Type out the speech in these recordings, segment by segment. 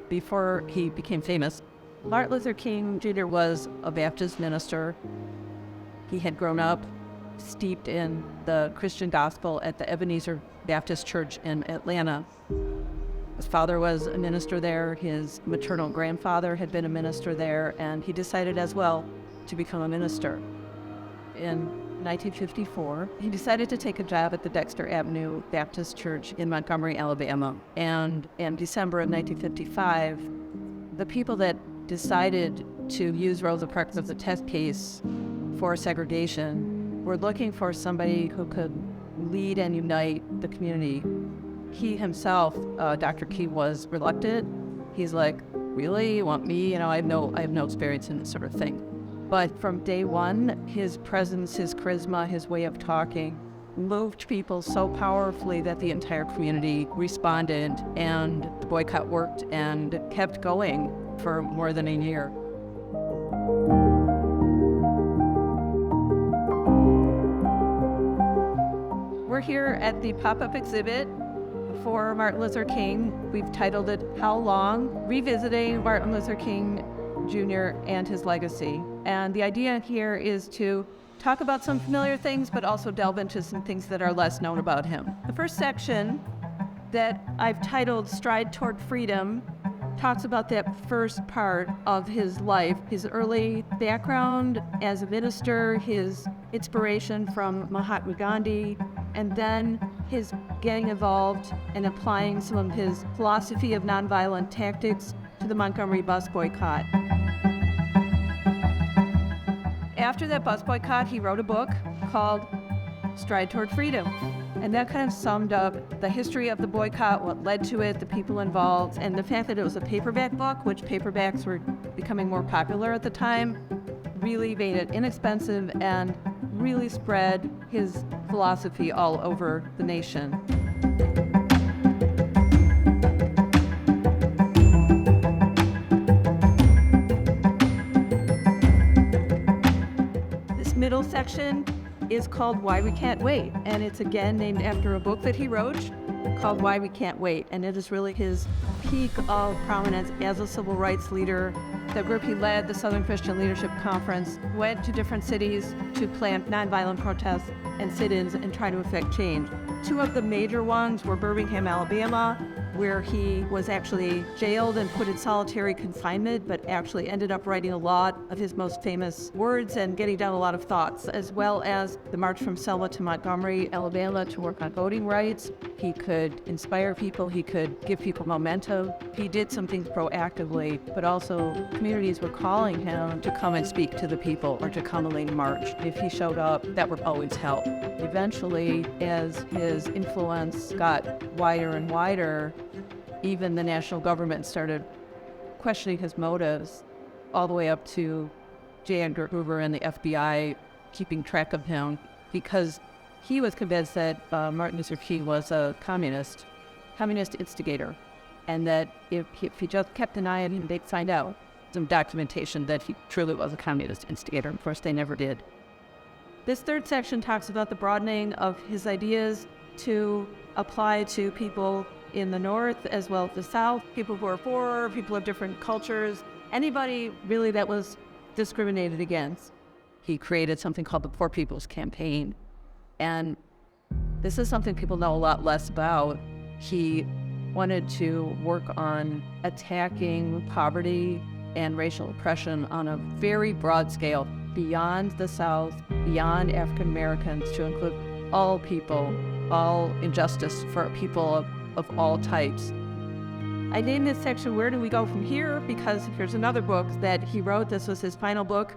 before he became famous. Martin Luther King Jr. was a Baptist minister. He had grown up steeped in the Christian gospel at the Ebenezer Baptist Church in Atlanta. His father was a minister there. His maternal grandfather had been a minister there, and he decided as well to become a minister. In 1954, he decided to take a job at the Dexter Avenue Baptist Church in Montgomery, Alabama. And in December of 1955, the people that decided to use Rosa Parks as a test case for segregation were looking for somebody who could lead and unite the community. He himself, Dr. King, was reluctant. He's like, really? You want me? I have no experience in this sort of thing. But from day one, his presence, his charisma, his way of talking moved people so powerfully that the entire community responded, and the boycott worked and kept going for more than a year. We're here at the pop-up exhibit for Martin Luther King. We've titled it, How Long? Revisiting Martin Luther King Jr. and His Legacy. And the idea here is to talk about some familiar things, but also delve into some things that are less known about him. The first section that I've titled Stride Toward Freedom talks about that first part of his life, his early background as a minister, his inspiration from Mahatma Gandhi, and then his getting involved and applying some of his philosophy of nonviolent tactics to the Montgomery bus boycott. After that bus boycott, he wrote a book called Stride Toward Freedom. And that kind of summed up the history of the boycott, what led to it, the people involved, and the fact that it was a paperback book, which paperbacks were becoming more popular at the time, really made it inexpensive and really spread his philosophy all over the nation. This middle section is called Why We Can't Wait, and it's again named after a book that he wrote called Why We Can't Wait, and it is really his peak of prominence as a civil rights leader. The group he led, the Southern Christian Leadership Conference, went to different cities to plan nonviolent protests and sit-ins and try to effect change. Two of the major ones were Birmingham, Alabama, where he was actually jailed and put in solitary confinement, but actually ended up writing a lot of his most famous words and getting down a lot of thoughts, as well as the march from Selma to Montgomery, Alabama, to work on voting rights. He could inspire people, he could give people momentum. He did some things proactively, but also communities were calling him to come and speak to the people or to come and lead a march. If he showed up, that would always help. Eventually, as his influence got wider and wider, even the national government started questioning his motives, all the way up to J. Edgar Hoover and the FBI keeping track of him, because he was convinced that Martin Luther King was a communist instigator, and that if he just kept an eye on him, they'd find out some documentation that he truly was a communist instigator. Of course, they never did. This third section talks about the broadening of his ideas to apply to people in the North as well as the South, people who are poor, people of different cultures, anybody really that was discriminated against. He created something called the Poor People's Campaign. And this is something people know a lot less about. He wanted to work on attacking poverty and racial oppression on a very broad scale, beyond the South, beyond African Americans, to include all people, all injustice for people of all types. I named this section, Where Do We Go From Here? Because here's another book that he wrote. This was his final book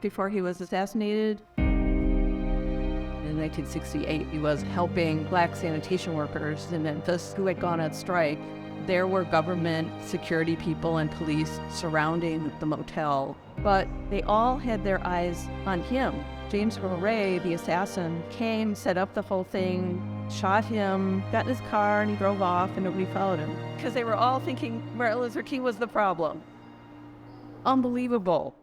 before he was assassinated. In 1968, he was helping Black sanitation workers in Memphis who had gone on strike. There were government security people and police surrounding the motel, but they all had their eyes on him. James Earl Ray, the assassin, came, set up the whole thing, shot him, got in his car, and he drove off, and nobody followed him. Because they were all thinking Martin Luther King was the problem. Unbelievable.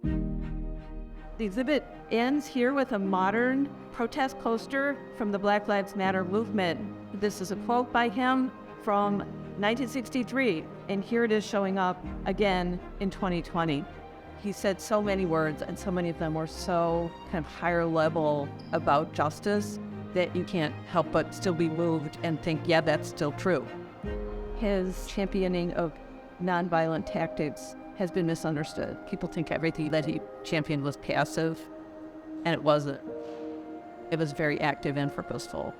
The exhibit ends here with a modern protest poster from the Black Lives Matter movement. This is a quote by him from 1963, and here it is showing up again in 2020. He said so many words, and so many of them were so kind of higher level about justice that you can't help but still be moved and think, yeah, that's still true. His championing of nonviolent tactics has been misunderstood. People think everything that he championed was passive, and it wasn't. It was very active and purposeful.